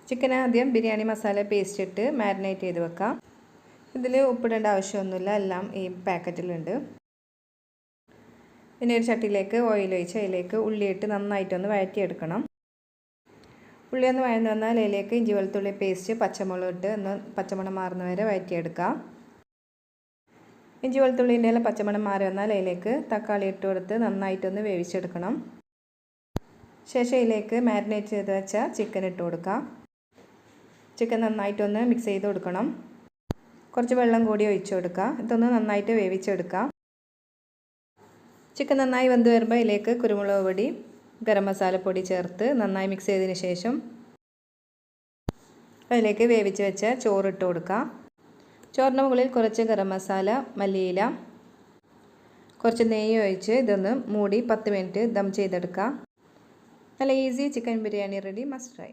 Chicken ആദ്യം biryani masala paste ഇട്ട് marinate ചെയ്ത് വെക്കാം. ഇതിൽ ഉപ്പിടേണ്ട ആവശ്യമൊന്നുമില്ല, എല്ലാം ഈ പാക്കറ്റിലുണ്ട്. പിന്നെ ഒരു ചട്ടിയിലേക്ക് ഓയിൽ ഒഴിച്ച് അതിലേക്ക് ഉള്ളിയിട്ട് നന്നായിട്ടൊന്ന് വഴറ്റിയെടുക്കണം. ഉള്ളി ഒന്ന് വഴന്ന് വന്നാൽ അതിലേക്ക് ഇഞ്ചി വെളുത്തുള്ളി പേസ്റ്റ് പച്ചമുളക് ഇട്ട് ഒന്ന് പച്ചമണം മാറുന്ന വരെ വഴറ്റിയെടുക്കാം. ഇഞ്ചി വെളുത്തുള്ളിൻ്റെ എല്ലാം പച്ചമണം മാറി വന്നാൽ അതിലേക്ക് തക്കാളി ഇട്ട് കൊടുത്ത് നന്നായിട്ടൊന്ന് വേവിച്ചെടുക്കണം. ശേഷം അതിലേക്ക് മാരിനേറ്റ് ചെയ്ത് വെച്ച ചിക്കൻ ഇട്ട് കൊടുക്കാം. ചിക്കൻ നന്നായിട്ടൊന്ന് മിക്സ് ചെയ്ത് കൊടുക്കണം. കുറച്ച് വെള്ളം കൂടി ഒഴിച്ച് കൊടുക്കുക. ഇതൊന്ന് നന്നായിട്ട് വേവിച്ചെടുക്കാം. ചിക്കൻ നന്നായി വെന്ത് വരുമ്പോൾ അതിലേക്ക് കുരുമുളക് പൊടി ഗരം മസാലപ്പൊടി ചേർത്ത് നന്നായി മിക്സ് ചെയ്തതിന് ശേഷം അതിലേക്ക് വേവിച്ച് വെച്ച ചോറിട്ട് കൊടുക്കാം. ചോറിന് മുകളിൽ കുറച്ച് ഗരം മസാല, മല്ലിയില, കുറച്ച് നെയ്യ് ഒഴിച്ച് ഇതൊന്ന് മൂടി 10 മിനിറ്റ് ദം ചെയ്തെടുക്കാം. നല്ല easy chicken biryani ready. Must try.